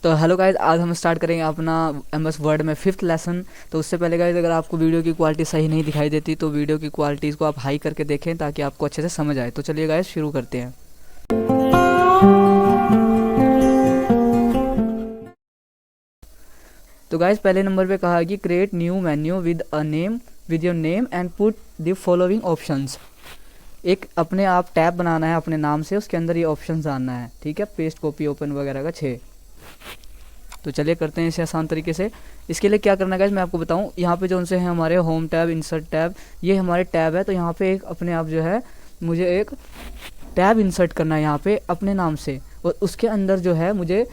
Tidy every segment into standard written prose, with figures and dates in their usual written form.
तो hello guys, आज हम स्टार्ट करेंगे अपना एमएस वर्ड में 5th लेसन। तो उससे पहले गाइज, अगर आपको वीडियो की क्वालिटी सही नहीं दिखाई देती तो वीडियो की क्वालिटीज़ को आप हाई करके देखें ताकि आपको अच्छे से समझ आए। तो चलिए गाइज शुरू करते हैं। तो गाइज पहले नंबर पे कहा कि create new menu with a name with your name and put the following options. एक अपने आप टैब बनाना है अपने नाम से, उसके अंदर ये ऑप्शंस डालना है। ठीक है, पेस्ट, कॉपी, ओपन वगैरह का 6। तो चलिए करते हैं इसे आसान तरीके से। इसके लिए क्या करना है गाइस, मैं आपको बताऊं। यहाँ पे जो उनसे है हमारे होम टैब, इंसर्ट टैब, ये हमारे टैब है। तो यहाँ पे एक अपने आप जो है मुझे एक टैब इंसर्ट करना है यहाँ पे अपने नाम से, और उसके अंदर जो है मुझे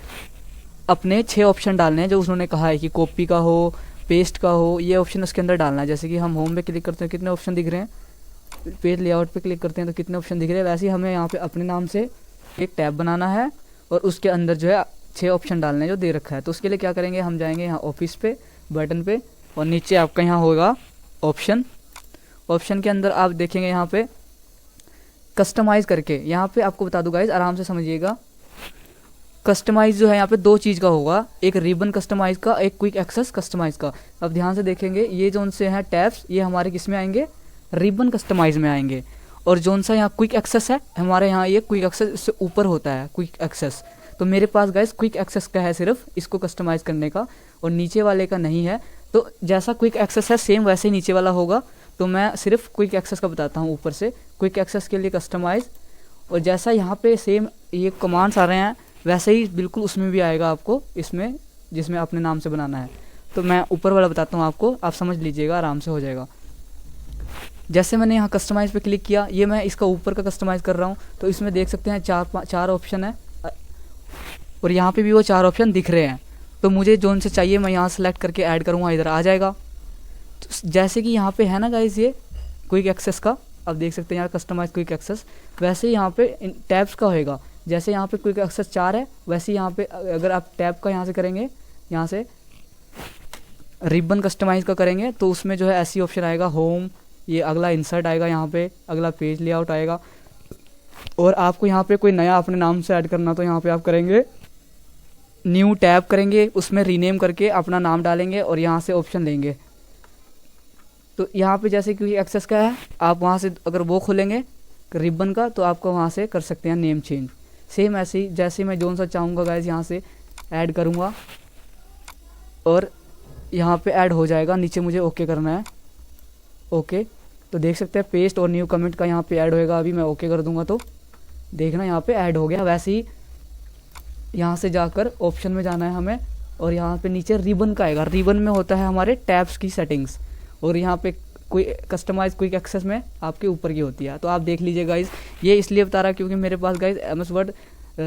अपने 6 ऑप्शन डालने हैं जो उन्होंने कहा है कि कॉपी का हो, पेस्ट का हो, ये ऑप्शन उसके अंदर डालना है। जैसे कि हम होम पे क्लिक करते हैं, कितने ऑप्शन दिख रहे हैं, पेज लेआउट पे क्लिक करते हैं तो कितने ऑप्शन दिख रहे हैं। वैसे ही हमें यहाँ पे अपने नाम से एक टैब बनाना है और उसके अंदर जो है 6 ऑप्शन डालने हैं जो दे रखा है। तो उसके लिए क्या करेंगे, हम जाएंगे यहाँ ऑफिस पे, बटन पे, और नीचे आपका यहाँ होगा ऑप्शन। ऑप्शन के अंदर आप देखेंगे यहाँ पे कस्टमाइज करके। यहाँ पे आपको बता दूँ गाइज, आराम से समझिएगा। कस्टमाइज जो है यहाँ पे 2 चीज़ का होगा, एक रिबन कस्टमाइज का, एक क्विक एक्सेस कस्टमाइज का। अब ध्यान से देखेंगे, ये जो उनसे हैं टैब्स, ये हमारे किस में आएंगे, रिबन कस्टमाइज में आएंगे। और जोन सा यहाँ क्विक एक्सेस है हमारे यहाँ, ये क्विक एक्सेस इससे ऊपर होता है क्विक एक्सेस। तो मेरे पास गाइस क्विक एक्सेस का है सिर्फ इसको कस्टमाइज करने का, और नीचे वाले का नहीं है। तो जैसा क्विक एक्सेस है सेम वैसे ही नीचे वाला होगा। तो मैं सिर्फ क्विक एक्सेस का बताता हूँ ऊपर से। क्विक एक्सेस के लिए कस्टमाइज, और जैसा यहाँ पे सेम ये कमांड्स आ रहे हैं वैसे ही बिल्कुल उसमें भी आएगा आपको, इसमें जिसमें अपने नाम से बनाना है। तो मैं ऊपर वाला बताता हूँ आपको, आप समझ लीजिएगा, आराम से हो जाएगा। जैसे मैंने यहाँ कस्टमाइज पे क्लिक किया, ये मैं इसका ऊपर का कस्टमाइज कर रहा हूँ। तो इसमें देख सकते हैं 4 ऑप्शन है, और यहाँ पे भी वो 4 ऑप्शन दिख रहे हैं। तो मुझे जोन से चाहिए मैं यहाँ सेलेक्ट करके ऐड करूँगा, इधर आ जाएगा। तो जैसे कि यहाँ पे है ना गाइस ये क्विक एक्सेस का, अब देख सकते हैं यहाँ कस्टमाइज क्विक एक्सेस, वैसे ही यहाँ पे टैब्स का होएगा। जैसे यहाँ पे क्विक एक्सेस 4 है, वैसे यहाँ पे अगर आप टैब का यहाँ से करेंगे, यहाँ से रिबन कस्टमाइज का करेंगे तो उसमें जो है ऐसी ऑप्शन आएगा, होम, ये अगला इंसर्ट आएगा, यहाँ पे अगला पेज लेआउट आएगा। और आपको यहाँ पे कोई नया अपने नाम से ऐड करना तो यहाँ पे आप करेंगे न्यू टैब करेंगे, उसमें रीनेम करके अपना नाम डालेंगे और यहाँ से ऑप्शन लेंगे। तो यहाँ पे जैसे कि एक्सेस का है, आप वहाँ से अगर वो खोलेंगे रिबन का तो आपको वहाँ से कर सकते हैं नेम चेंज। सेम ऐसे ही जैसे मैं जोन सा चाहूँगा गाइज यहाँ से ऐड करूँगा और यहाँ पे ऐड हो जाएगा। नीचे मुझे ओके करना है, ओके। तो देख सकते हैं पेस्ट और न्यू कमेंट का यहाँ पे ऐड होएगा। अभी मैं ओके कर दूंगा तो देखना यहाँ पे ऐड हो गया। वैसे ही यहाँ से जाकर ऑप्शन में जाना है हमें, और यहाँ पे नीचे रिबन का आएगा। रिबन में होता है हमारे टैब्स की सेटिंग्स, और यहाँ पे कोई कस्टमाइज क्विक एक्सेस में आपके ऊपर की होती है। तो आप देख लीजिए गाइज, ये इसलिए बता रहा क्योंकि मेरे पास गाइज एमएस वर्ड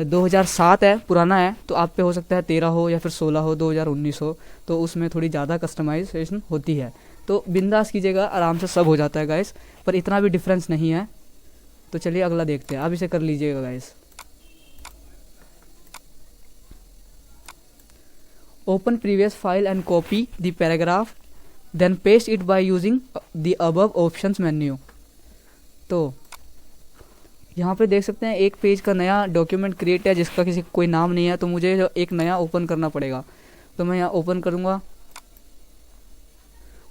2007 है, पुराना है। तो आप पे हो सकता है 13 हो या फिर 16 हो, 2019 हो, तो उसमें थोड़ी ज़्यादा कस्टमाइजेशन होती है। तो बिंदास कीजिएगा, आराम से सब हो जाता है गाइस, पर इतना भी डिफरेंस नहीं है। तो चलिए अगला देखते हैं, आप इसे कर लीजिएगा guys. Open previous file and copy the paragraph, then paste it by using the above options menu. तो यहाँ पे देख सकते हैं एक पेज का नया डॉक्यूमेंट क्रिएट है जिसका किसी कोई नाम नहीं है, तो मुझे एक नया ओपन करना पड़ेगा। तो मैं यहाँ ओपन करूँगा।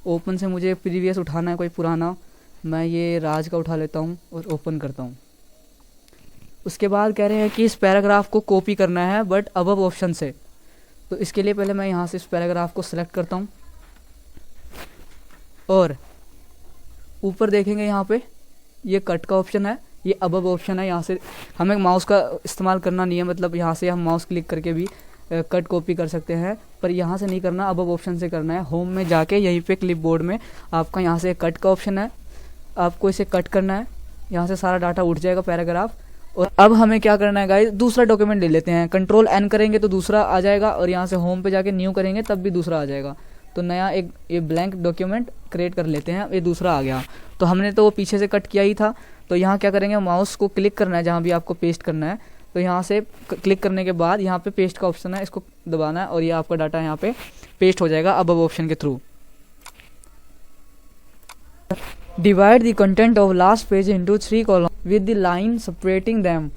ओपन से मुझे प्रीवियस उठाना है कोई पुराना, मैं ये राज का उठा लेता हूँ और ओपन करता हूँ। उसके बाद कह रहे हैं कि इस पैराग्राफ को कॉपी करना है बट अबव ऑप्शन से। तो इसके लिए पहले मैं यहाँ से इस पैराग्राफ को सिलेक्ट करता हूँ, और ऊपर देखेंगे यहाँ पे ये कट का ऑप्शन है, ये अबव ऑप्शन है। यहाँ से हमें माउस का इस्तेमाल करना नहीं है, मतलब यहाँ से हम माउस क्लिक करके भी कट कॉपी कर सकते हैं, पर यहाँ से नहीं करना, अबव ऑप्शन से करना है। होम में जाके यहीं पे क्लिपबोर्ड में आपका यहाँ से कट का ऑप्शन है, आपको इसे कट करना है। यहाँ से सारा डाटा उठ जाएगा पैराग्राफ। और अब हमें क्या करना है गाइस, दूसरा डॉक्यूमेंट ले लेते हैं। कंट्रोल एन करेंगे तो दूसरा आ जाएगा, और यहाँ से होम पे जाके न्यू करेंगे तब भी दूसरा आ जाएगा। तो नया एक ये ब्लैंक डॉक्यूमेंट क्रिएट कर लेते हैं, ये दूसरा आ गया। तो हमने तो वो पीछे से कट किया ही था। तो यहाँ क्या करेंगे, माउस को क्लिक करना है जहाँ भी आपको पेस्ट करना है। तो यहाँ से क्लिक करने के बाद यहाँ पे पेस्ट का ऑप्शन है, इसको दबाना है और ये आपका डाटा यहाँ पे पेस्ट हो जाएगा अबव ऑप्शन के through. Divide the content of last page into 3 column with the line separating them.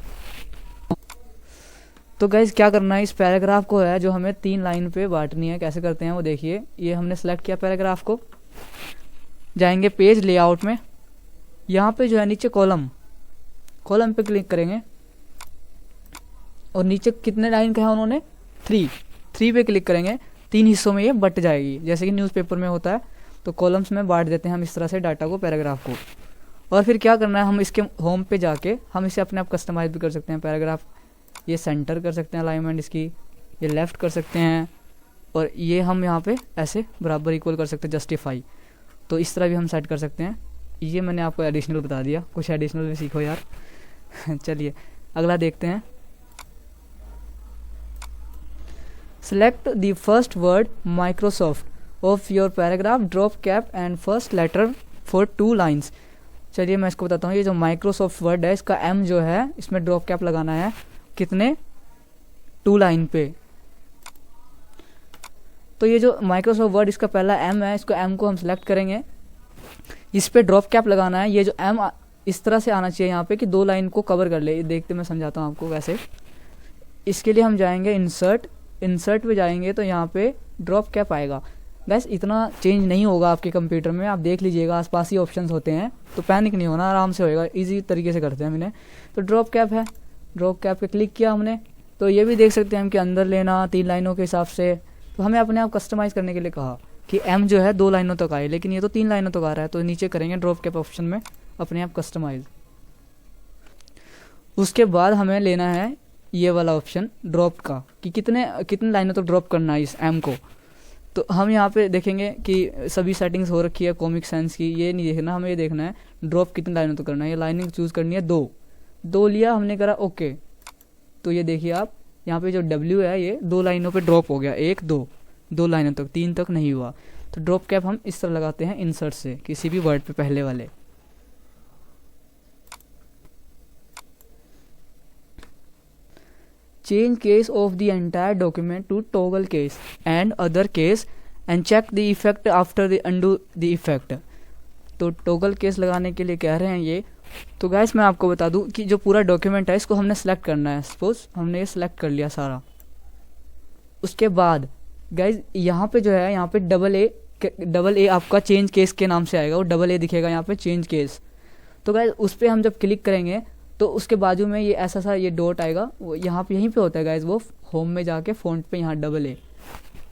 तो गाइज क्या करना है, इस पैराग्राफ को है जो हमें 3 लाइन पे बांटनी है। कैसे करते हैं वो देखिए। ये हमने सेलेक्ट किया पैराग्राफ को, जाएंगे पेज लेआउट में, यहाँ पे जो है नीचे कॉलम पे क्लिक करेंगे और नीचे कितने लाइन का है उन्होंने 3 पे क्लिक करेंगे। 3 हिस्सों में ये बट जाएगी, जैसे कि न्यूज़पेपर में होता है। तो कॉलम्स में बांट देते हैं हम इस तरह से डाटा को, पैराग्राफ को। और फिर क्या करना है, हम इसके होम पे जाके हम इसे अपने आप कस्टमाइज भी कर सकते हैं। पैराग्राफ ये सेंटर कर सकते हैं अलाइनमेंट इसकी, ये लेफ़्ट कर सकते हैं, और ये हम यहाँ पे ऐसे बराबर इक्वल कर सकते हैं, जस्टिफाई। तो इस तरह भी हम सेट कर सकते हैं। ये मैंने आपको एडिशनल बता दिया, कुछ एडिशनल भी सीखो यार। चलिए अगला देखते हैं। Select the first word Microsoft of your paragraph, drop cap and first letter for 2 lines. चलिए मैं इसको बताता हूँ। ये जो माइक्रोसॉफ्ट वर्ड है इसका एम जो है इसमें ड्रॉप कैप लगाना है, कितने 2 लाइन पे। तो ये जो माइक्रोसॉफ्ट वर्ड इसका पहला एम है, इसको एम को हम सेलेक्ट करेंगे, इस पे ड्रॉप कैप लगाना है। ये जो एम इस तरह से आना चाहिए यहाँ पे कि 2 लाइन को कवर कर ले। देखते मैं समझाता हूँ आपको वैसे। इसके लिए हम जाएंगे इंसर्ट पे जाएंगे तो यहाँ पे ड्रॉप कैप आएगा। बस इतना चेंज नहीं होगा आपके कंप्यूटर में, आप देख लीजिएगा, आसपास ही ऑप्शंस होते हैं, तो पैनिक नहीं होना, आराम से होएगा। इजी तरीके से करते हैं हम इन्हें। तो ड्रॉप कैप है, ड्रॉप कैप पे क्लिक किया हमने। तो ये भी देख सकते हैं हम कि अंदर लेना 3 लाइनों के हिसाब से। तो हमें अपने आप कस्टमाइज़ करने के लिए कहा कि एम जो है 2 लाइनों तक आए, लेकिन ये तो 3 लाइनों तक आ रहा है। तो नीचे करेंगे ड्रॉप कैप ऑप्शन में अपने आप कस्टमाइज। उसके बाद हमें लेना है ये वाला ऑप्शन ड्रॉप का, कि कितने लाइनों तक ड्रॉप करना है इस एम को। तो हम यहाँ पे देखेंगे कि सभी सेटिंग्स हो रखी है कॉमिक सेंस की, ये नहीं देखना, हमें ये देखना है ड्रॉप कितनी लाइनों तक करना है। ये लाइनिंग चूज़ करनी है 2 लिया हमने, करा ओके। तो ये देखिए आप यहाँ पे जो डब्ल्यू है ये 2 लाइनों पे ड्रॉप हो गया, 1 2 लाइनों तक, 3 तक नहीं हुआ। तो ड्रॉप कैप हम इस तरह लगाते हैं इंसर्ट से, किसी भी वर्ड पे पहले वाले। Change case of the entire document to toggle case and other case and check the effect after the undo the effect. तो टॉगल केस लगाने के लिए कह रहे हैं ये। तो गाइस मैं आपको बता दूं कि जो पूरा डॉक्यूमेंट है इसको हमने सेलेक्ट करना है। सपोज हमने ये सेलेक्ट कर लिया सारा। उसके बाद गाइस यहाँ पे जो है, यहाँ पे डबल ए आपका चेंज केस के नाम से आएगा, वो डबल ए दिखेगा यहाँ पे, चेंज केस। तो गाइस उस पर हम जब क्लिक करेंगे तो उसके बाजू में ये ऐसा सा ये डॉट आएगा, वो यहाँ पे यहीं पे होता है गाइस, वो होम में जाके फ़ॉन्ट पे यहाँ डबल ए।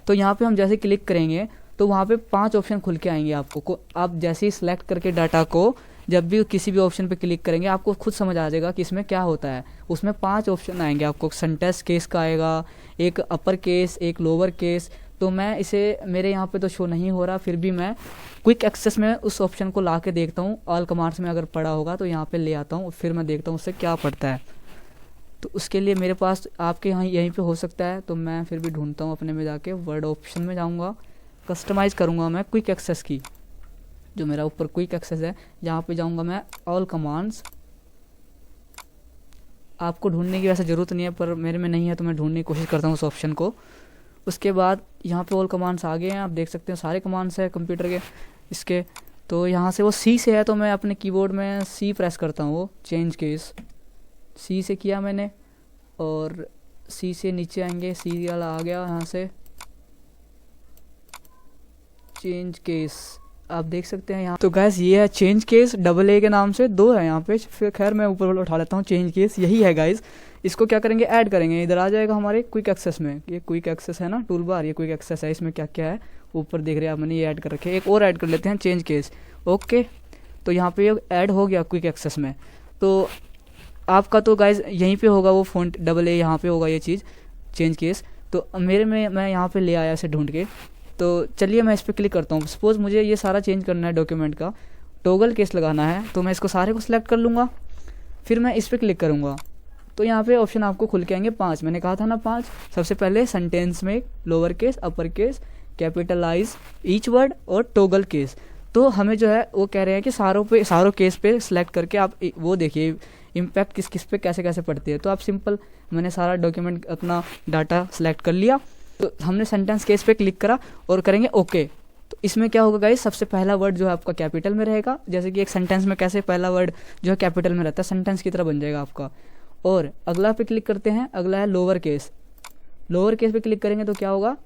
तो यहाँ पे हम जैसे क्लिक करेंगे तो वहाँ पे 5 ऑप्शन खुल के आएंगे आपको। आप जैसे ही सिलेक्ट करके डाटा को जब भी किसी भी ऑप्शन पे क्लिक करेंगे आपको खुद समझ आ जाएगा कि इसमें क्या होता है। उसमें 5 ऑप्शन आएंगे आपको, सेंटेंस केस का आएगा, एक अपर केस, एक लोअर केस। तो मैं इसे, मेरे यहाँ पे तो शो नहीं हो रहा, फिर भी मैं क्विक एक्सेस में उस ऑप्शन को ला के देखता हूँ। ऑल कमांड्स में अगर पड़ा होगा तो यहाँ पे ले आता हूँ, फिर मैं देखता हूँ उससे क्या पड़ता है। तो उसके लिए मेरे पास आपके यहाँ यहीं पे हो सकता है, तो मैं फिर भी ढूंढता हूँ अपने में जाके। वर्ड ऑप्शन में जाऊँगा, कस्टमाइज़ करूँगा मैं क्विक एक्सेस की, जो मेरा ऊपर क्विक एक्सेस है, यहाँ पे जाऊँगा मैं ऑल कमांड्स। आपको ढूंढने की वैसे ज़रूरत नहीं है, पर मेरे में नहीं है तो मैं ढूंढने की कोशिश करता हूँ उस ऑप्शन को। उसके बाद यहाँ पे ऑल कमांड्स आ गए हैं, आप देख सकते हैं सारे कमांड्स हैं कंप्यूटर के इसके। तो यहाँ से वो सी से है, तो मैं अपने कीबोर्ड में सी प्रेस करता हूँ। वो चेंज केस सी से किया मैंने, और सी से नीचे आएंगे, सी वाला आ गया यहाँ से, चेंज केस आप देख सकते हैं यहाँ। तो गैस ये है चेंज केस, डबल ए के नाम से 2 है यहाँ पे। फिर खैर मैं ऊपर वाला उठा लेता हूँ, चेंज केस यही है गाइस। इसको क्या करेंगे, ऐड करेंगे, इधर आ जाएगा हमारे क्विक एक्सेस में। ये क्विक एक्सेस है ना टूल बार, ये क्विक एक्सेस है, इसमें क्या क्या है ऊपर देख रहे हैं आप, मैंने ये ऐड कर रखे। एक और ऐड कर लेते हैं, चेंज केस। ओके, तो यहाँ पे ऐड हो गया क्विक एक्सेस में। तो आपका तो गाइस यहीं पे होगा वो फ़ॉन्ट डबल ए, यहाँ पे होगा ये चीज़ चेंज केस। तो मेरे में मैं यहाँ पे ले आया इसे ढूंढ के। तो चलिए मैं इस पर क्लिक करता हूँ। सपोज़ मुझे ये सारा चेंज करना है डॉक्यूमेंट का, टॉगल केस लगाना है, तो मैं इसको सारे को सिलेक्ट कर लूँगा, फिर मैं इस पर क्लिक करूँगा। तो यहाँ पे ऑप्शन आपको खुल के आएंगे 5, मैंने कहा था ना 5। सबसे पहले सेंटेंस में lower case, upper case, capitalise each word और टॉगल केस। तो हमें जो है वो कह रहे हैं कि सारों केस पे सिलेक्ट करके आप वो देखिए इम्पैक्ट किस किस पे कैसे कैसे पड़ती है। तो आप सिंपल, मैंने सारा डॉक्यूमेंट अपना डाटा सेलेक्ट कर लिया, तो हमने सेंटेंस केस पे क्लिक करा और करेंगे ओके। तो इसमें क्या होगा गाइस, सबसे पहला वर्ड जो है आपका कैपिटल में रहेगा, जैसे कि एक सेंटेंस में कैसे पहला वर्ड जो है कैपिटल में रहता है, सेंटेंस की तरह बन जाएगा आपका। और अगला पे क्लिक करते हैं, अगला है लोअर केस। लोअर केस पे क्लिक करेंगे तो क्या होगा,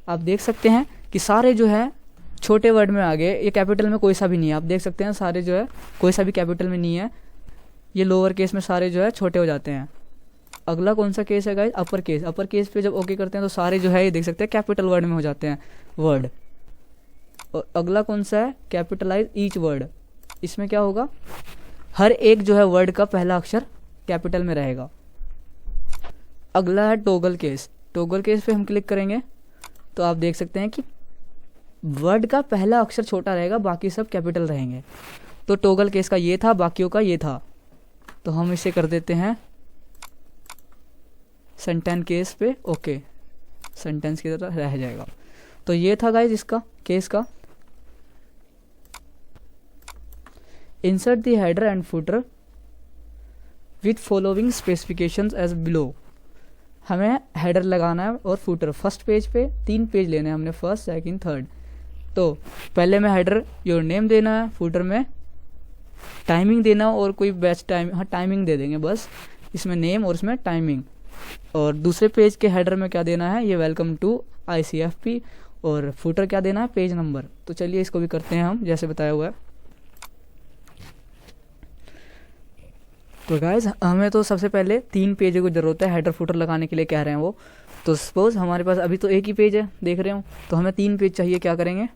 आप देख सकते हैं कि सारे जो है छोटे वर्ड में आ गए, ये कैपिटल में कोई सा भी नहीं है। आप देख सकते हैं सारे जो है कोई सा भी कैपिटल में नहीं है, ये लोअर केस में सारे जो है छोटे हो जाते हैं। अगला कौन सा केस है guys, upper case. Upper case पे जब ओके करते हैं तो सारे जो है ये देख सकते हैं कैपिटल वर्ड में हो जाते हैं वर्ड। और अगला कौन सा है, कैपिटलाइज ईच वर्ड। इसमें क्या होगा, हर एक जो है वर्ड का पहला अक्षर कैपिटल में रहेगा। अगला है टॉगल केस। टॉगल केस पे हम क्लिक करेंगे तो आप देख सकते हैं कि वर्ड का पहला अक्षर छोटा रहेगा, बाकी सब कैपिटल रहेंगे। तो टॉगल केस का ये था, बाकियों का ये था। तो हम इसे कर देते हैं सेंटेंस केस पे ओके, सेंटेंस की तरह रह जाएगा। तो ये था गाइज इसका केस का। Insert the header and footer with following specifications as below. हमें हेडर लगाना है और फुटर फर्स्ट पेज पे 3 पेज लेने हैं हमने, फर्स्ट सेकंड थर्ड। तो पहले में हेडर योर नेम देना है, फुटर में टाइमिंग देना और कोई बेस्ट टाइम, हाँ टाइमिंग दे देंगे बस, इसमें नेम और इसमें टाइमिंग। और दूसरे पेज के हेडर में क्या देना है, ये वेलकम टू ICFP। और फुटर क्या देना है, पेज नंबर। तो चलिए इसको भी करते हैं हम जैसे बताया हुआ है। तो गाइज हमें तो सबसे पहले 3 पेजों की ज़रूरत है हेडर फुटर लगाने के लिए, कह रहे हैं वो। तो सपोज हमारे पास अभी तो एक ही पेज है देख रहे हो, तो हमें 3 पेज चाहिए। क्या करेंगे,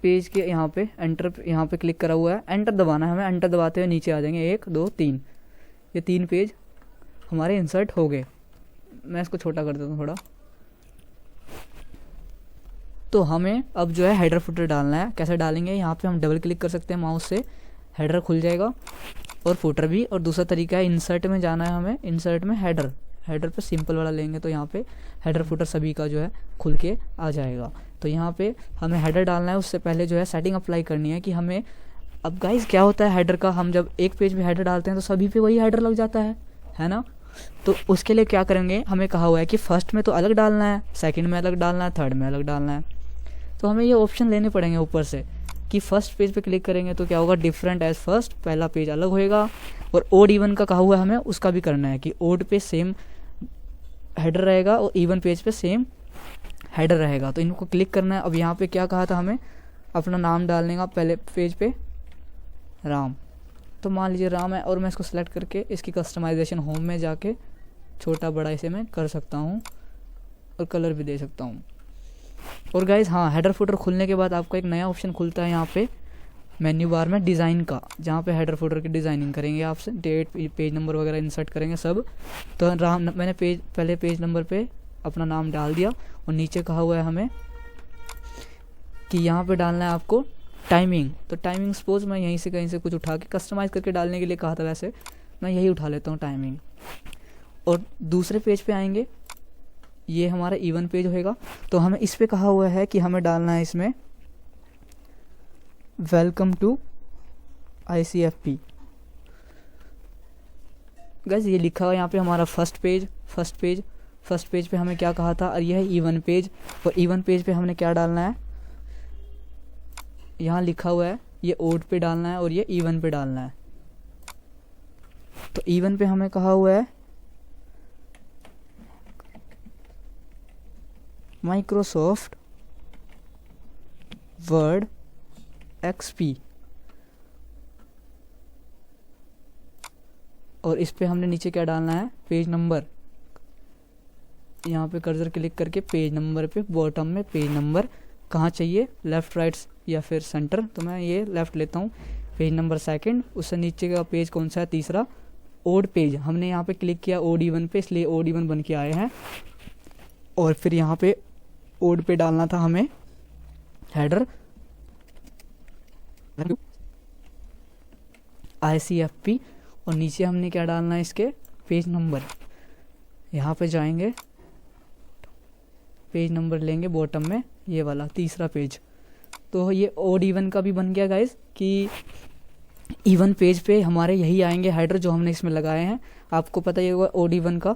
पेज के यहाँ पे एंटर, यहाँ पे क्लिक करा हुआ है, एंटर दबाना है हमें। एंटर दबाते हुए नीचे आ जाएंगे 1 2 3, ये 3 पेज हमारे इंसर्ट हो गए। मैं इसको छोटा कर देता हूँ थोड़ा। तो हमें अब जो है हेडर फुटर डालना है। कैसे डालेंगे, यहाँ पे हम डबल क्लिक कर सकते हैं माउस से, हेडर खुल जाएगा और फुटर भी। और दूसरा तरीका है इंसर्ट में जाना है हमें, इंसर्ट में हेडर, हेडर पे सिंपल वाला लेंगे तो यहाँ पे हेडर फुटर सभी का जो है खुल के आ जाएगा। तो यहाँ पे हमें हेडर डालना है, उससे पहले जो है सेटिंग अप्लाई करनी है कि हमें, अब गाइस क्या होता है हेडर का, हम जब एक पेज में हेडर डालते हैं तो सभी पे वही हेडर लग जाता है ना। तो उसके लिए क्या करेंगे, हमें कहा हुआ है कि फर्स्ट में तो अलग डालना है, सेकंड में अलग डालना है, थर्ड में अलग डालना है। तो हमें ये ऑप्शन लेने पड़ेंगे ऊपर से कि फर्स्ट पेज पे क्लिक करेंगे तो क्या होगा, डिफरेंट एज फर्स्ट, पहला पेज अलग होएगा। और ओड इवन का कहा हुआ है हमें, उसका भी करना है कि ओड पे सेम हेडर रहेगा और इवन पेज पे सेम हेडर रहेगा। तो इनको क्लिक करना है। अब यहाँ पे क्या कहा था हमें, अपना नाम डालने का, पहले पेज पे राम, तो मान लीजिए राम है। और मैं इसको सेलेक्ट करके इसकी कस्टमाइजेशन होम में जाके छोटा बड़ा इसे मैं कर सकता हूँ और कलर भी दे सकता हूँ। और गाइज हाँ, हेडर फुटर खुलने के बाद आपको एक नया ऑप्शन खुलता है यहाँ पे मेन्यू बार में, डिज़ाइन का, जहाँ पे हेडर फुटर की डिज़ाइनिंग करेंगे आपसे, डेट पेज नंबर वगैरह इंसर्ट करेंगे सब। तो राम, मैंने पहले पेज नंबर पे अपना नाम डाल दिया। और नीचे कहा हुआ है हमें कि यहाँ पे डालना है आपको टाइमिंग। तो टाइमिंग सपोज मैं यहीं से कहीं से कुछ उठा के कस्टमाइज़ करके डालने के लिए कहा था, वैसे मैं यही उठा लेता हूँ टाइमिंग। और दूसरे पेज पे आएंगे, ये हमारा इवन पेज होएगा। तो हमें इस पे कहा हुआ है कि हमें डालना है इसमें वेलकम टू ICFP। गाइस ये लिखा हुआ यहाँ पे हमारा फर्स्ट पेज पे हमें क्या कहा था, और यह है इवन पेज। और इवन पेज पे हमने क्या डालना है, यहाँ लिखा हुआ है ये ओड पे डालना है और ये इवन पे डालना है। तो इवन पे हमें कहा हुआ है माइक्रोसॉफ्ट वर्ड XP। और इस पे हमने नीचे क्या डालना है, पेज नंबर। यहाँ पे कर्सर क्लिक करके पेज नंबर पे बॉटम में पेज नंबर कहाँ चाहिए, लेफ्ट राइट या फिर सेंटर। तो मैं ये लेफ्ट लेता हूँ, पेज नंबर सेकंड। उससे नीचे का पेज कौन सा है, तीसरा ओड पेज। हमने यहाँ पे क्लिक किया ओड इवन पे, इसलिए ओड इवन बन के आए हैं। और फिर यहाँ पे ओड पे डालना था हमें हेडर ICFP। और नीचे हमने क्या डालना है, इसके पेज नंबर। यहाँ पे जाएंगे, पेज नंबर लेंगे बॉटम में, ये वाला तीसरा पेज। तो ये ओड इवन का भी बन गया गाइज कि इवन पेज पे हमारे यही आएंगे हेडर जो हमने इसमें लगाए हैं। आपको पता ही होगा ओड इवन का,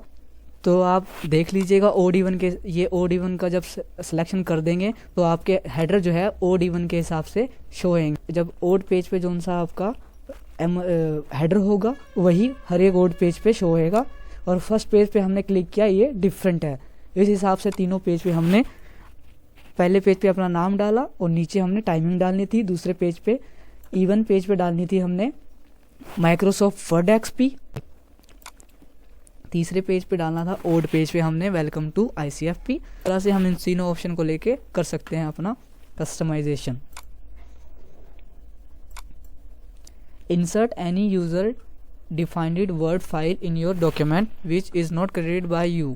तो आप देख लीजिएगा ओड इवन के, ये ओड इवन का जब सिलेक्शन कर देंगे तो आपके हेडर जो है ओड इवन के हिसाब से शो होंगे। जब ओड पेज पे जो सा आपका हेडर होगा वही हर एक वर्ड पेज पे शो होएगा। और फर्स्ट पेज पे हमने क्लिक किया, ये डिफरेंट है, इस हिसाब से तीनों पेज पे हमने पहले पेज पे अपना नाम डाला और नीचे हमने टाइमिंग डालनी थी। दूसरे पेज पे इवन पेज पे डालनी थी हमने माइक्रोसॉफ्ट वर्ड एक्सपी। तीसरे पेज पे डालना था ओड पेज पे हमने वेलकम टू ICFP। तरह से हम इन तीनों ऑप्शन को लेके कर सकते हैं अपना customisation. Insert any user defined word file in your document which is not created by you.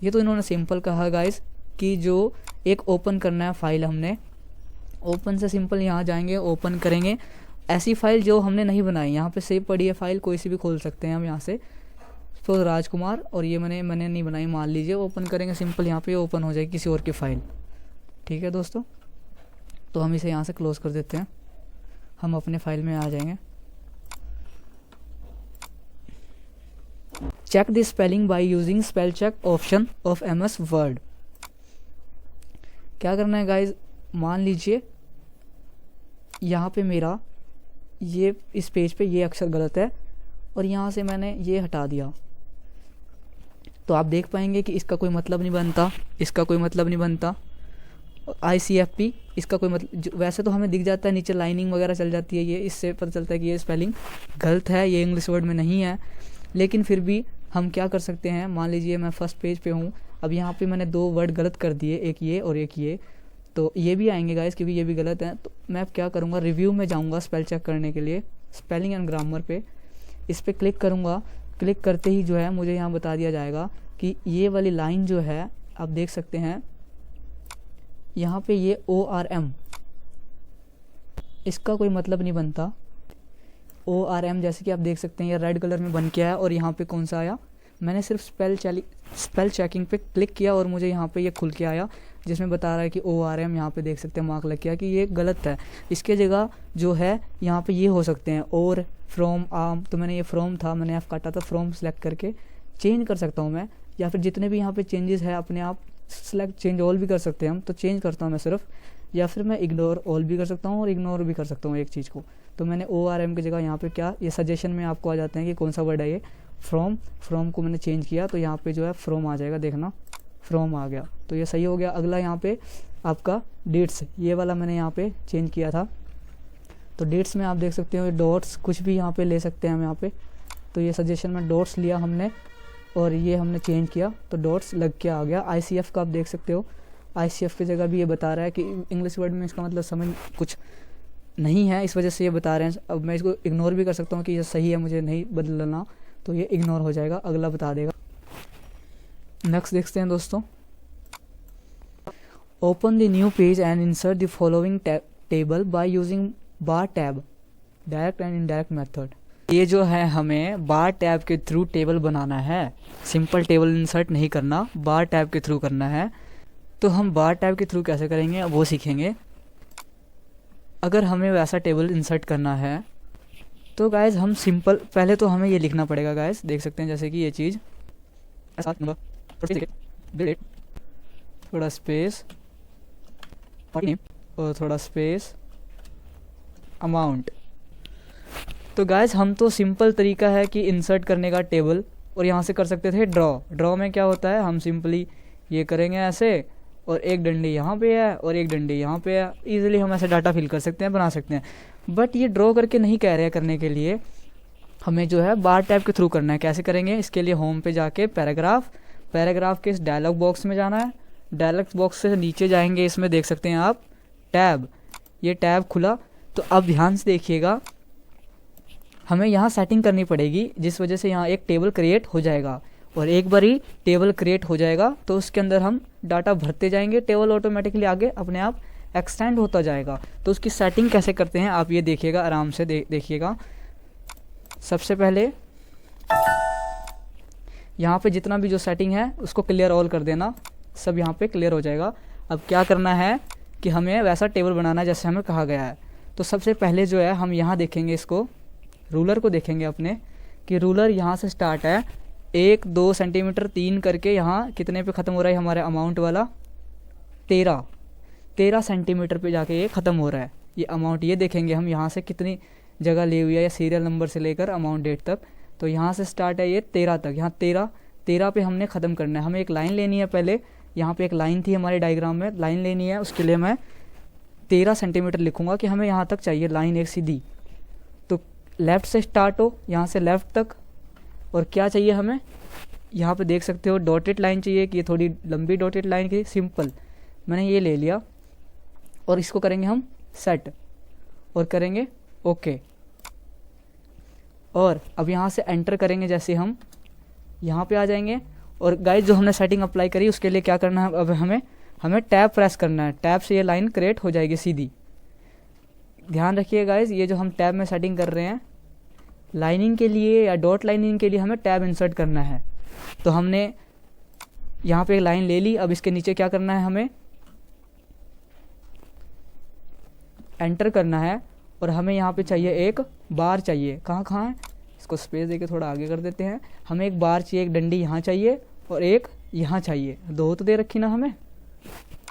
ये तो इन्होंने सिंपल कहा गाइस कि जो एक ओपन करना है फाइल, हमने ओपन से सिंपल यहाँ जाएंगे, ओपन करेंगे ऐसी फाइल जो हमने नहीं बनाई। यहाँ पे सेव पड़ी है फाइल, कोई सी भी खोल सकते हैं हम यहाँ से। तो राजकुमार, और ये मैंने नहीं बनाई मान लीजिए, ओपन करेंगे सिंपल, यहाँ पे ओपन हो जाएगी किसी और की फाइल। ठीक है दोस्तों, तो हम इसे यहाँ से क्लोज कर देते हैं, हम अपने फाइल में आ जाएंगे। Check the spelling by using spell check option of MS word. क्या करना है गाइज, मान लीजिए यहाँ पे मेरा ये इस पेज पे ये अक्षर गलत है और यहाँ से मैंने ये हटा दिया, तो आप देख पाएंगे कि इसका कोई मतलब नहीं बनता, इसका कोई मतलब नहीं बनता। ICFP इसका कोई मतलब, वैसे तो हमें दिख जाता है नीचे लाइनिंग वगैरह चल जाती है, ये इससे पता चलता है कि ये स्पेलिंग गलत है, ये इंग्लिश वर्ड में नहीं है। लेकिन फिर भी हम क्या कर सकते हैं, मान लीजिए मैं फर्स्ट पेज पे हूँ, अब यहाँ पे मैंने 2 वर्ड गलत कर दिए, एक ये और एक ये, तो ये भी आएंगे गाइस क्योंकि ये भी गलत है। तो मैं अब क्या करूँगा, रिव्यू में जाऊँगा स्पेल चेक करने के लिए, स्पेलिंग एंड ग्रामर पे इस पर क्लिक करूँगा। क्लिक करते ही जो है मुझे यहाँ बता दिया जाएगा कि ये वाली लाइन जो है, आप देख सकते हैं यहाँ पे ये ORM, इसका कोई मतलब नहीं बनता। ORM जैसे कि आप देख सकते हैं ये रेड कलर में बन के आया, और यहाँ पे कौन सा आया, मैंने सिर्फ स्पेल चेकिंग पे क्लिक किया और मुझे यहाँ पे ये खुल के आया जिसमें बता रहा है कि ORM, यहाँ पे देख सकते हैं मार्क लग गया कि ये गलत है। इसके जगह जो है यहाँ पे ये हो सकते हैं और, फ्रॉम, आम, तो मैंने ये फ्रॉम था, मैंने F काटा था, फ्रॉम सेलेक्ट करके चेंज कर सकता हूँ मैं, या फिर जितने भी यहाँ पे चेंजेस है अपने आप सेलेक्ट, चेंज ऑल भी कर सकते हैं हम, तो चेंज करता हूँ मैं सिर्फ, या फिर मैं इग्नोर ऑल भी कर सकता हूँ और इग्नोर भी कर सकता हूँ एक चीज़ को। तो मैंने ORM की जगह यहाँ पे क्या, ये सजेशन में आपको आ जाते हैं कि कौन सा वर्ड है ये, फ्रॉम को मैंने चेंज किया तो यहाँ पे जो है फ्रॉम आ जाएगा, देखना फ्रॉम आ गया, तो ये सही हो गया। अगला यहाँ पे आपका डेट्स, ये वाला मैंने यहाँ पे चेंज किया था, तो डेट्स में आप देख सकते हो डॉट्स कुछ भी यहाँ पे ले सकते हैं हम यहाँ पे, तो ये सजेशन में डॉट्स लिया हमने और ये हमने चेंज किया तो डॉट्स लग के आ गया। ICF का आप देख सकते हो, ICF की जगह भी ये बता रहा है कि इंग्लिश वर्ड में इसका मतलब समझ कुछ नहीं है, इस वजह से ये बता रहे हैं। अब मैं इसको इग्नोर भी कर सकता हूँ कि ये सही है, मुझे नहीं बदलना, तो ये इग्नोर हो जाएगा, अगला बता देगा। नेक्स्ट देखते हैं दोस्तों, open the new page and insert the following table by using bar tab, direct and indirect method. ये जो है हमें बार टैब के थ्रू टेबल बनाना है, सिंपल टेबल इंसर्ट नहीं करना, बार टैब के थ्रू करना है। तो हम बार टैब के थ्रू कैसे करेंगे वो सीखेंगे। अगर हमें वैसा टेबल इंसर्ट करना है तो गाइज हम सिंपल, पहले तो हमें ये लिखना पड़ेगा गाइज, देख सकते हैं जैसे कि ये चीज़, थोड़ा स्पेस और थोड़ा स्पेस अमाउंट। तो गाइज हम तो सिंपल तरीका है कि इंसर्ट करने का टेबल, और यहाँ से कर सकते थे ड्रॉ में क्या होता है, हम सिंपली ये करेंगे ऐसे, और एक डंडी यहाँ पे है और एक डंडी यहाँ पे है, इजीली हम ऐसे डाटा फिल कर सकते हैं, बना सकते हैं। बट ये ड्रॉ करके नहीं कह रहे हैं करने के लिए, हमें जो है बार टैब के थ्रू करना है। कैसे करेंगे, इसके लिए होम पे जाके पैराग्राफ के इस डायलॉग बॉक्स में जाना है, डायलॉग बॉक्स से नीचे जाएंगे, इसमें देख सकते हैं आप टैब, ये टैब खुला। तो अब ध्यान से देखिएगा, हमें यहाँ सेटिंग करनी पड़ेगी जिस वजह से यहाँ एक टेबल क्रिएट हो जाएगा, और एक बार ही टेबल क्रिएट हो जाएगा तो उसके अंदर हम डाटा भरते जाएंगे, टेबल ऑटोमेटिकली आगे अपने आप एक्सटेंड होता जाएगा। तो उसकी सेटिंग कैसे करते हैं आप ये देखिएगा, आराम से देखिएगा। सबसे पहले यहाँ पे जितना भी जो सेटिंग है उसको क्लियर ऑल कर देना, सब यहाँ पे क्लियर हो जाएगा। अब क्या करना है कि हमें वैसा टेबल बनाना है जैसे हमें कहा गया है। तो सबसे पहले जो है हम यहाँ देखेंगे, इसको रूलर को देखेंगे अपने, कि रूलर यहाँ से स्टार्ट है 1, 2 सेंटीमीटर 3 करके, यहाँ कितने पे ख़त्म हो रहा है हमारे अमाउंट वाला, 13 सेंटीमीटर पे जाके ये ख़त्म हो रहा है। ये अमाउंट ये देखेंगे हम यहाँ से कितनी जगह ली हुई है, या सीरियल नंबर से लेकर अमाउंट डेट तक। तो यहाँ से स्टार्ट है ये 13 तक, यहाँ 13 पे हमने ख़त्म करना है। हमें एक लाइन लेनी है पहले, यहाँ पे एक लाइन थी हमारे डायग्राम में, लाइन लेनी है, उसके लिए मैं 13 सेंटीमीटर लिखूँगा कि हमें यहाँ तक चाहिए लाइन एक सीधी। तो लेफ़्ट से स्टार्ट हो, यहाँ से लेफ़्ट तक, और क्या चाहिए हमें, यहाँ पे देख सकते हो डॉटेड लाइन चाहिए कि ये थोड़ी लंबी डॉटेड लाइन की, सिंपल मैंने ये ले लिया। और इसको करेंगे हम सेट और करेंगे ओके। और अब यहाँ से एंटर करेंगे, जैसे हम यहाँ पे आ जाएंगे। और गाइस जो हमने सेटिंग अप्लाई करी उसके लिए क्या करना है, अब हमें टैब प्रेस करना है, टैब से ये लाइन क्रिएट हो जाएगी सीधी। ध्यान रखिए गाइस, ये जो हम टैब में सेटिंग कर रहे हैं लाइनिंग के लिए या डॉट लाइनिंग के लिए हमें टैब इंसर्ट करना है। तो हमने यहाँ पे एक लाइन ले ली, अब इसके नीचे क्या करना है, हमें एंटर करना है। और हमें यहाँ पे चाहिए एक बार चाहिए, कहाँ है, इसको स्पेस देके थोड़ा आगे कर देते हैं। हमें एक बार चाहिए, एक डंडी यहाँ चाहिए और एक यहाँ चाहिए, दो तो दे रखी ना हमें,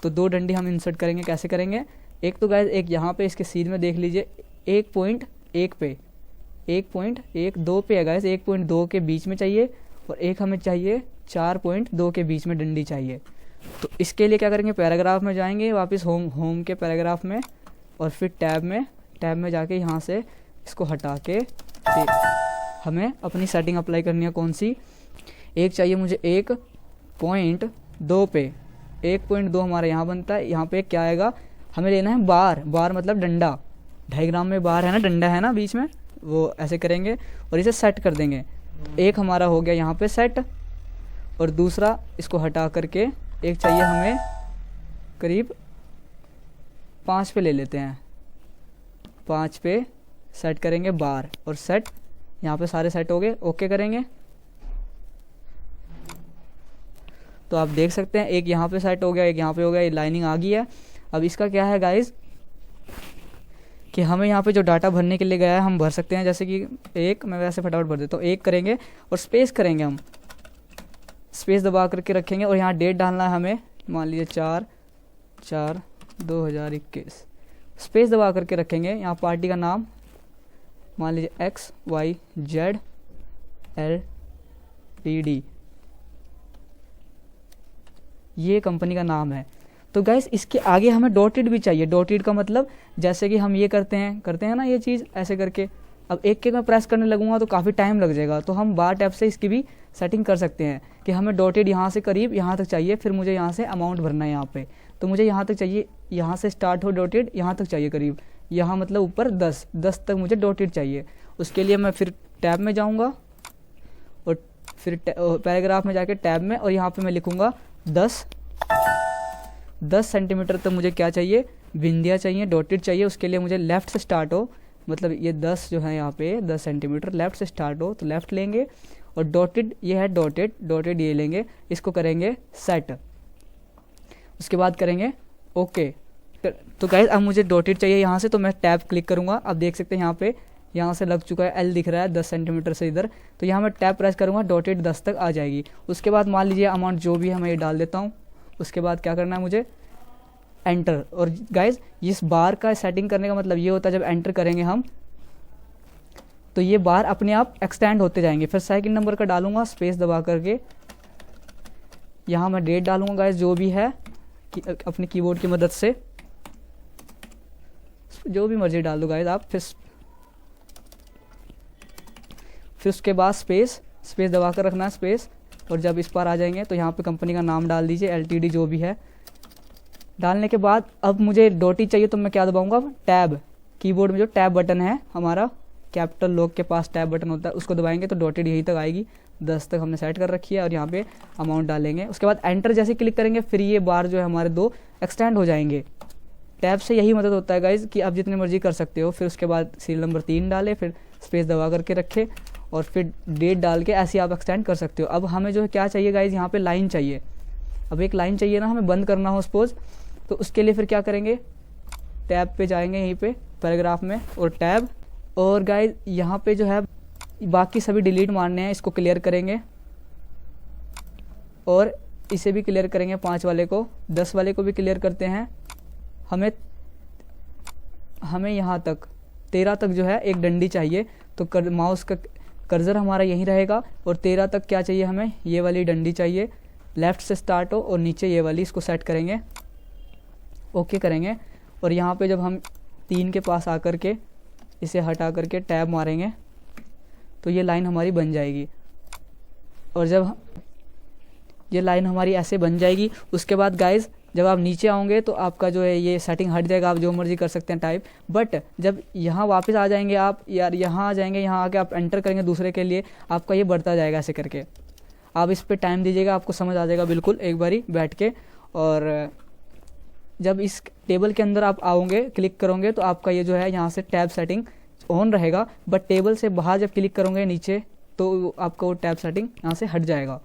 तो 2 डंडी हम इंसर्ट करेंगे। कैसे करेंगे, एक तो गाइस एक यहाँ पे इसके सीध में देख लीजिए 1.1 पे, 1.12 पे है गाइस, 1.2 के बीच में चाहिए, और एक हमें चाहिए 4.2 के बीच में डंडी चाहिए। तो इसके लिए क्या करेंगे, पैराग्राफ में जाएंगे वापस, होम के पैराग्राफ में, और फिर टैब में जाके यहाँ से इसको हटा के हमें अपनी सेटिंग अप्लाई करनी है। कौन सी, एक चाहिए मुझे 1.2 पे, 1.2 हमारा यहाँ बनता है। यहाँ पे क्या आएगा, हमें लेना है बार मतलब डंडा, डायग्राम में बार है ना, डंडा है ना बीच में, वो ऐसे करेंगे और इसे सेट कर देंगे। एक हमारा हो गया यहाँ पे सेट, और दूसरा इसको हटा करके एक चाहिए हमें करीब 5 पे ले लेते हैं, 5 पे सेट करेंगे बार, और सेट, यहाँ पे सारे सेट हो गए, ओके करेंगे। तो आप देख सकते हैं एक यहाँ पे सेट हो गया, एक यहाँ पे हो गया, ये लाइनिंग आ गई है। अब इसका क्या है गाइज कि हमें यहाँ पे जो डाटा भरने के लिए गया है हम भर सकते हैं, जैसे कि एक, मैं वैसे फटाफट भर देता हूँ, एक करेंगे और स्पेस करेंगे, हम स्पेस दबा करके रखेंगे, और यहाँ डेट डालना है हमें, मान लीजिए 4/4/2021, स्पेस दबा करके रखेंगे। यहाँ पार्टी का नाम मान लीजिए XYZ LTD, ये कंपनी का नाम है। तो गाइस इसके आगे हमें डॉटेड भी चाहिए। डॉटेड का मतलब जैसे कि हम ये करते हैं ना ये चीज़ ऐसे करके, अब एक मैं प्रेस करने लगूंगा तो काफ़ी टाइम लग जाएगा, तो हम बार टैब से इसकी भी सेटिंग कर सकते हैं कि हमें डॉटेड यहाँ से करीब यहाँ तक चाहिए, फिर मुझे यहाँ से अमाउंट भरना है यहाँ पे, तो मुझे यहाँ तक चाहिए, यहाँ से स्टार्ट हो डॉटेड यहाँ तक चाहिए करीब, यहाँ मतलब ऊपर 10 तक मुझे डॉटेड चाहिए। उसके लिए मैं फिर टैब में जाऊँगा और फिर पैराग्राफ में जाके टैब में, और यहाँ पर मैं लिखूँगा 10 सेंटीमीटर तक मुझे क्या चाहिए, बिंदिया चाहिए, डॉटेड चाहिए। उसके लिए मुझे लेफ़्ट से स्टार्ट हो, मतलब ये 10 जो है यहाँ पे 10 सेंटीमीटर लेफ़्ट से स्टार्ट हो, तो लेफ़्ट लेंगे, और डॉटेड ये है डॉटेड ये लेंगे, इसको करेंगे सेट, उसके बाद करेंगे ओके। तो गाइस अब मुझे डॉटेड चाहिए यहाँ से, तो मैं टैब क्लिक करूँगा। अब देख सकते हैं यहाँ पे यहाँ से लग चुका है, एल दिख रहा है 10 सेंटीमीटर से इधर, तो यहाँ मैं टैब प्रेस करूँगा, डॉटेड 10 तक आ जाएगी। उसके बाद मान लीजिए अमाउंट जो भी है मैं ये डाल देता हूँ। उसके बाद क्या करना है मुझे, एंटर। और गाइज इस बार का सेटिंग करने का मतलब ये होता है जब एंटर करेंगे हम तो ये बार अपने आप एक्सटेंड होते जाएंगे। फिर सेकंड नंबर का डालूंगा स्पेस दबा करके, यहाँ मैं डेट डालूंगा गाइज जो भी है अपने कीबोर्ड की मदद से, जो भी मर्जी डाल दो गाइज आप। फिर उसके बाद स्पेस दबा कर रखना है स्पेस, और जब इस पर आ जाएंगे तो यहाँ पे कंपनी का नाम डाल दीजिए, LTD जो भी है। डालने के बाद अब मुझे डॉटेड चाहिए तो मैं क्या दबाऊंगा, टैब। कीबोर्ड में जो टैब बटन है हमारा, कैपिटल लॉक के पास टैब बटन होता है, उसको दबाएंगे तो डॉटेड यहीं तक आएगी, 10 तक हमने सेट कर रखी है। और यहाँ पे अमाउंट डालेंगे। उसके बाद एंटर जैसे क्लिक करेंगे फिर ये बार जो है हमारे 2 एक्सटेंड हो जाएंगे। टैब से यही मदद होता है गाइज कि आप जितनी मर्जी कर सकते हो। फिर उसके बाद सीरियल नंबर 3 डाले, फिर स्पेस दबा करके रखे, और फिर डेट डाल के ऐसे आप एक्सटेंड कर सकते हो। अब हमें जो है क्या चाहिए गाइज, यहाँ पे लाइन चाहिए। अब एक लाइन चाहिए ना हमें बंद करना हो सपोज, तो उसके लिए फिर क्या करेंगे, टैब पे जाएंगे यहीं पे पैराग्राफ में और टैब, और गाइज यहाँ पे जो है बाकी सभी डिलीट मारने हैं, इसको क्लियर करेंगे और इसे भी क्लियर करेंगे, 5 वाले को, 10 वाले को भी क्लियर करते हैं। हमें यहाँ तक 13 तक जो है एक डंडी चाहिए, तो माउस का कर्सर हमारा यहीं रहेगा और 13 तक क्या चाहिए हमें, ये वाली डंडी चाहिए, लेफ़्ट से स्टार्ट हो और नीचे ये वाली, इसको सेट करेंगे, ओके करेंगे। और यहाँ पे जब हम 3 के पास आकर के इसे हटा करके टैब मारेंगे तो ये लाइन हमारी बन जाएगी। और जब ये लाइन हमारी ऐसे बन जाएगी, उसके बाद गाइस जब आप नीचे आओगे तो आपका जो है ये सेटिंग हट जाएगा, आप जो मर्जी कर सकते हैं टाइप। बट जब यहाँ वापस आ जाएंगे आप, यार यहाँ आ जाएंगे, यहाँ आके आप एंटर करेंगे दूसरे के लिए, आपका ये बढ़ता जाएगा ऐसे करके। आप इस पे टाइम दीजिएगा, आपको समझ आ जाएगा बिल्कुल एक बारी बैठ के। और जब इस टेबल के अंदर आप आओगे, क्लिक करोगे तो आपका ये जो है यहाँ से टैब सेटिंग ऑन रहेगा, बट टेबल से बाहर जब क्लिक करोगे नीचे तो आपका वो टैब सेटिंग यहाँ से हट जाएगा।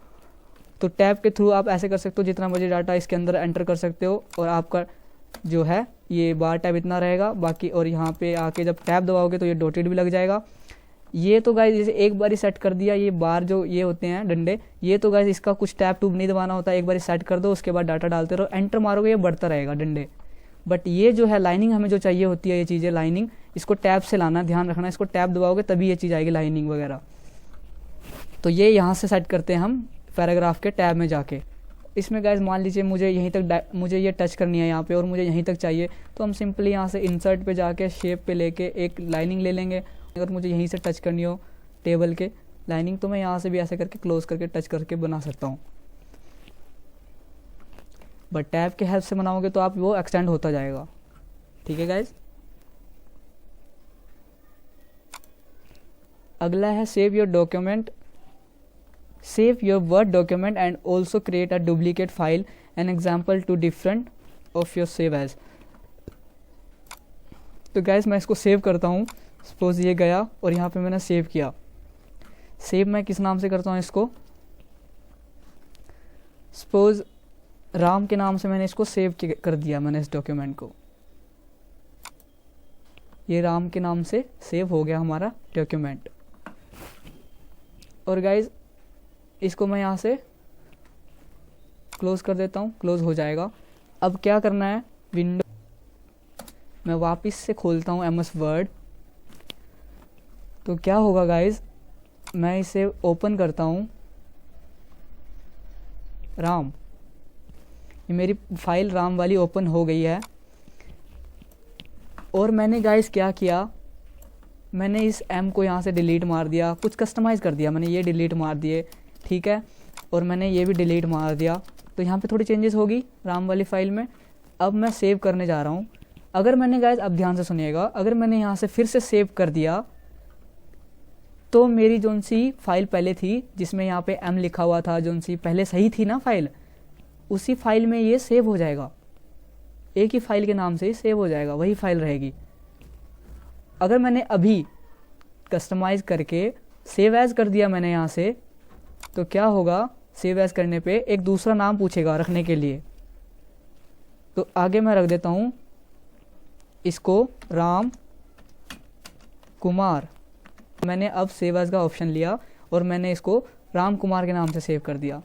तो टैब के थ्रू आप ऐसे कर सकते हो, जितना मर्जी डाटा इसके अंदर एंटर कर सकते हो और आपका जो है ये बार टैब इतना रहेगा बाकी। और यहाँ पे आके जब टैब दबाओगे तो ये डॉटेड भी लग जाएगा। ये तो गाइस जैसे एक बार सेट कर दिया, ये बार जो ये होते हैं डंडे, ये तो गाइस इसका कुछ टैब टूब नहीं दबाना होता, एक बार सेट कर दो, उसके बाद डाटा डालते रहो, एंटर मारोगे ये बढ़ता रहेगा डंडे। बट ये जो है लाइनिंग हमें जो चाहिए होती है, ये चीज़ें लाइनिंग, इसको टैब से लाना, ध्यान रखना, इसको टैब दबाओगे तभी ये चीज़ आएगी लाइनिंग वगैरह। तो ये यहाँ से सेट करते हैं हम पैराग्राफ के टैब में जाके। इसमें गाइस मान लीजिए मुझे यहीं तक मुझे ये टच करनी है यहाँ पे और मुझे यहीं तक चाहिए, तो हम सिंपली यहाँ से इंसर्ट पे जाके शेप पे लेके एक लाइनिंग ले लेंगे। अगर मुझे यहीं से टच करनी हो टेबल के लाइनिंग तो मैं यहाँ से भी ऐसे करके क्लोज करके टच करके बना सकता हूँ। बट टैब के हेल्प से बनाओगे तो आप वो एक्सटेंड होता जाएगा। ठीक है गाइस। अगला है save your document, save your word document and also create a duplicate file an example to different of your save as. तो गाइस मैं इसको सेव करता हूँ, सपोज ये गया और यहाँ पे मैंने सेव किया। सेव मैं किस नाम से करता हूँ इसको, सपोज राम के नाम से मैंने इसको सेव कर दिया, मैंने इस डॉक्यूमेंट को, ये राम के नाम से सेव हो गया हमारा डॉक्यूमेंट। और गाइज इसको मैं यहाँ से क्लोज कर देता हूँ, क्लोज हो जाएगा। अब क्या करना है, विंडो मैं वापस से खोलता हूँ MS वर्ड। तो क्या होगा गाइज, मैं इसे ओपन करता हूँ, राम, ये मेरी फाइल राम वाली ओपन हो गई है। और मैंने गाइस क्या किया, मैंने इस M को यहाँ से डिलीट मार दिया, कुछ कस्टमाइज़ कर दिया मैंने, ये डिलीट मार दिए, ठीक है। और मैंने ये भी डिलीट मार दिया, तो यहाँ पे थोड़ी चेंजेस होगी राम वाली फाइल में। अब मैं सेव करने जा रहा हूँ। अगर मैंने गाइस, अब ध्यान से सुनिएगा, अगर मैंने यहाँ से फिर से सेव कर दिया तो मेरी जोन सी फाइल पहले थी जिसमें यहाँ पे M लिखा हुआ था, जोन सी पहले सही थी ना फाइल, उसी फाइल में ये सेव हो जाएगा, एक ही फाइल के नाम से ही सेव हो जाएगा, वही फाइल रहेगी। अगर मैंने अभी कस्टमाइज़ करके सेव एज कर दिया मैंने यहाँ से, तो क्या होगा, सेव एज करने पे एक दूसरा नाम पूछेगा रखने के लिए। तो आगे मैं रख देता हूँ इसको राम कुमार। मैंने अब सेव एज का ऑप्शन लिया और मैंने इसको राम कुमार के नाम से सेव कर दिया।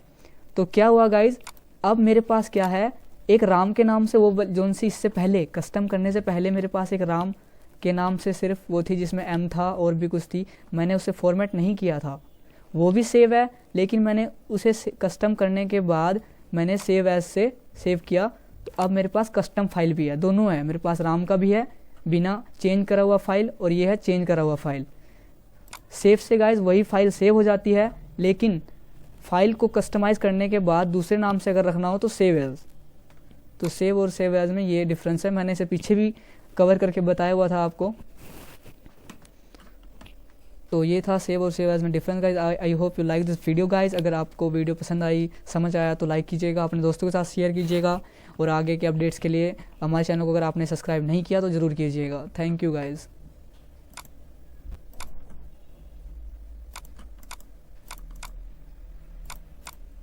तो क्या हुआ गाइज, अब मेरे पास क्या है, एक राम के नाम से, वो जोन सी इससे पहले कस्टम करने से पहले मेरे पास एक राम के नाम से सिर्फ वो थी जिसमें M था और भी कुछ थी, मैंने उसे फॉर्मेट नहीं किया था, वो भी सेव है। लेकिन मैंने उसे कस्टम करने के बाद मैंने सेव एज से सेव किया, तो अब मेरे पास कस्टम फाइल भी है, दोनों है मेरे पास, राम का भी है बिना चेंज करा हुआ फाइल और ये है चेंज करा हुआ फाइल। सेव से गाइज वही फाइल सेव हो जाती है, लेकिन फाइल को कस्टमाइज़ करने के बाद दूसरे नाम से अगर रखना हो तो सेव एज। तो सेव और सेव एज में ये डिफरेंस है, मैंने इसे पीछे भी कवर करके बताया हुआ था आपको। तो ये था सेव और सेव एज में difference guys. I hope you like this video guys. अगर आपको वीडियो पसंद आई, समझ आया तो लाइक कीजिएगा, अपने दोस्तों के साथ शेयर कीजिएगा और आगे के अपडेट्स के लिए हमारे चैनल को अगर आपने सब्सक्राइब नहीं किया तो ज़रूर कीजिएगा। Thank you guys.